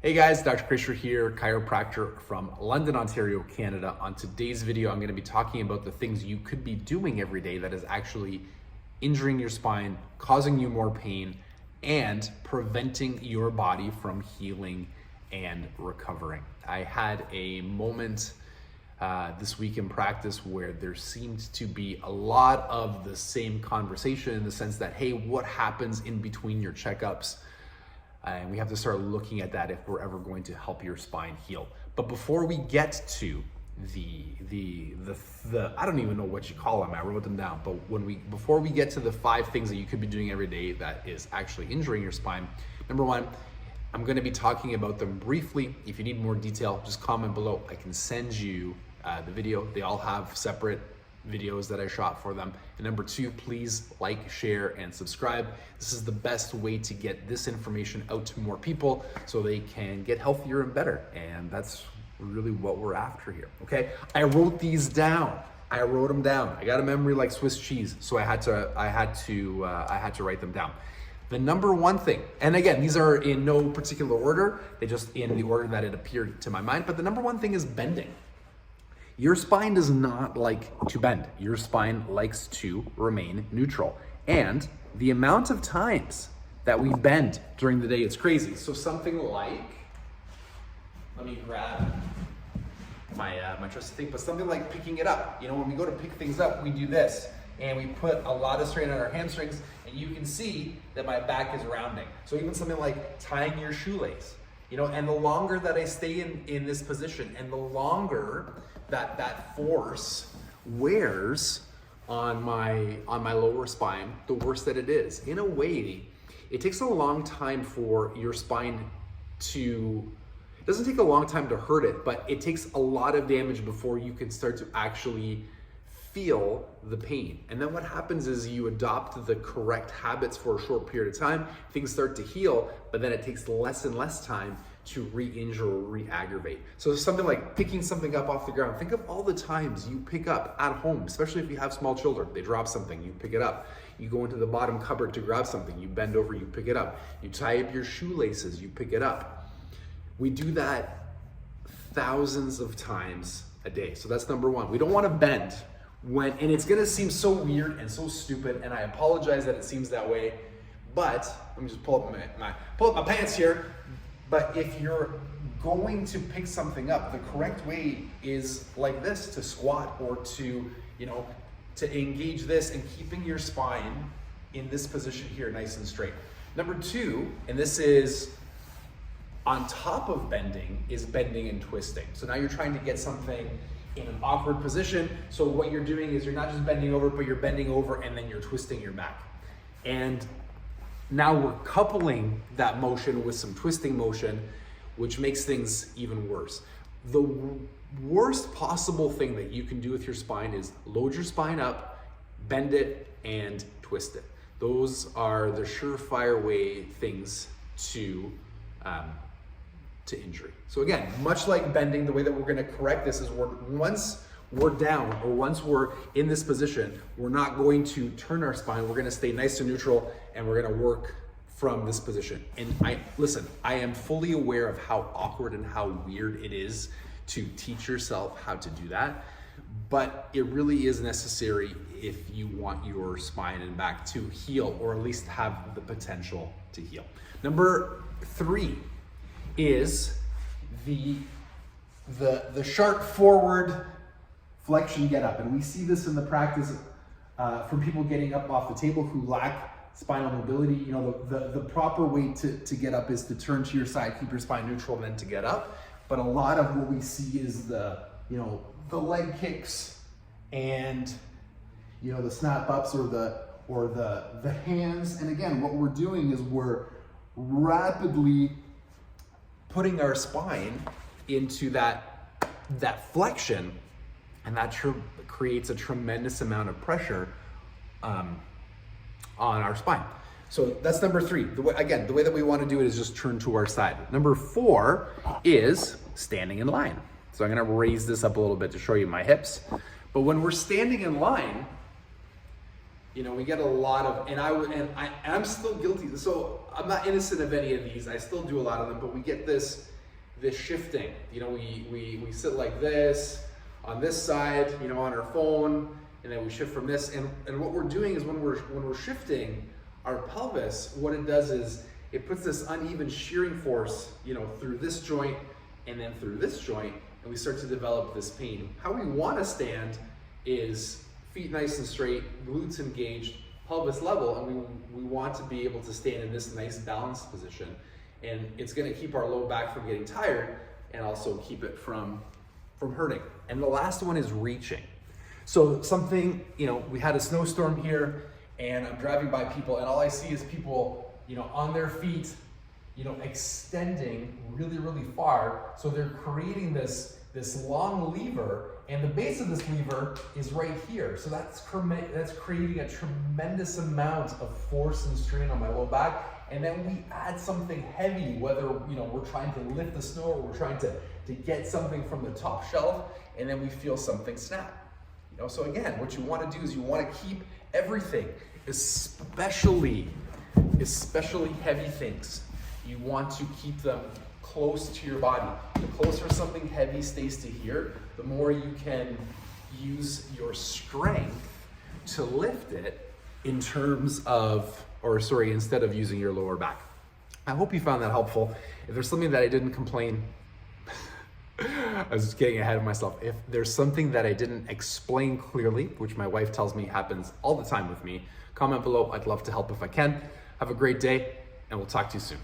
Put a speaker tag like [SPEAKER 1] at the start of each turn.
[SPEAKER 1] Hey guys, Dr. Kresimir here, chiropractor from London, Ontario, Canada. On today's video, I'm going to be talking about the things you could be doing every day that is actually injuring your spine, causing you more pain, and preventing your body from healing and recovering. I had a moment this week in practice where there seemed to be a lot of the same conversation in the sense that, hey, what happens in between your checkups? And we have to start looking at that if we're ever going to help your spine heal. But before we get to the I don't even know what you call them, I wrote them down, but before we get to the 5 things that you could be doing every day that is actually injuring your spine, number 1, I'm going to be talking about them briefly. If you need more detail, just comment below. I can send you the video. They all have separate videos that I shot for them. And number 2, please like, share, and subscribe. This is the best way to get this information out to more people so they can get healthier and better. And that's really what we're after here, okay? I wrote these down. I wrote them down. I got a memory like Swiss cheese, so I had to write them down. The number 1 thing, and again, these are in no particular order, they just in the order that it appeared to my mind, but the number 1 thing is bending. Your spine does not like to bend. Your spine likes to remain neutral. And the amount of times that we bend during the day, it's crazy. So something like, let me grab my trusty thing, but something like picking it up. You know, when we go to pick things up, we do this. And we put a lot of strain on our hamstrings, and you can see that my back is rounding. So even something like tying your shoelace, you know, and the longer that I stay in this position, and the longer that force wears on my lower spine, the worse that it is. In a way, it takes a long time for your spine to, it doesn't take a long time to hurt it, but it takes a lot of damage before you can start to actually feel the pain. And then what happens is you adopt the correct habits for a short period of time, things start to heal, but then it takes less and less time to re-injure or re-aggravate. So something like picking something up off the ground. Think of all the times you pick up at home, especially if you have small children. They drop something, you pick it up. You go into the bottom cupboard to grab something, you bend over, you pick it up. You tie up your shoelaces, you pick it up. We do that thousands of times a day. So that's number 1. We don't want to bend and it's gonna seem so weird and so stupid, and I apologize that it seems that way, but let me just pull up my pants here. But if you're going to pick something up, the correct way is like this, to squat or to, you know, to engage this and keeping your spine in this position here nice and straight. Number 2, and this is on top of bending, is bending and twisting. So now you're trying to get something in an awkward position. So what you're doing is you're not just bending over, but you're bending over and then you're twisting your back. And now we're coupling that motion with some twisting motion, which makes things even worse. The worst possible thing that you can do with your spine is load your spine up, bend it, and twist it. Those are the surefire way things to injury. So again, much like bending, the way that we're going to correct this is once we're down or once we're in this position, we're not going to turn our spine. We're going to stay nice and neutral, and we're going to work from this position. And I am fully aware of how awkward and how weird it is to teach yourself how to do that, but it really is necessary if you want your spine and back to heal, or at least have the potential to heal. Number 3 is the sharp forward flexion get up. And we see this in the practice from people getting up off the table who lack spinal mobility. You know, the proper way to get up is to turn to your side, keep your spine neutral, and then to get up. But a lot of what we see is the leg kicks and, you know, the snap ups or the hands. And again, what we're doing is we're rapidly putting our spine into that flexion, and that creates a tremendous amount of pressure on our spine. So that's number 3. The way that we want to do it is just turn to our side. Number 4 is standing in line. So I'm going to raise this up a little bit to show you my hips. But when we're standing in line, you know, we get a lot of, and I'm still guilty. So I'm not innocent of any of these. I still do a lot of them, but we get this shifting. You know, we sit like this on this side, you know, on our phone, and then we shift from this. And what we're doing is when we're shifting our pelvis, what it does is it puts this uneven shearing force, you know, through this joint and then through this joint, and we start to develop this pain. How we want to stand is feet nice and straight, glutes engaged, pelvis level, and we want to be able to stand in this nice balanced position. And it's going to keep our low back from getting tired and also keep it from hurting. And the last one is reaching. So something, you know, we had a snowstorm here and I'm driving by people and all I see is people, you know, on their feet, you know, extending really, really far. So they're creating this long lever, and the base of this lever is right here. So that's creating a tremendous amount of force and strain on my low back. And then we add something heavy, whether, you know, we're trying to lift the snow or we're trying to get something from the top shelf, and then we feel something snap. You know, so again, what you want to do is you want to keep everything, especially heavy things. You want to keep them close to your body. The closer something heavy stays to here, the more you can use your strength to lift it instead of using your lower back. I hope you found that helpful. If there's something that I didn't complain, I was just getting ahead of myself. If there's something that I didn't explain clearly, which my wife tells me happens all the time with me, comment below. I'd love to help if I can. Have a great day, and we'll talk to you soon.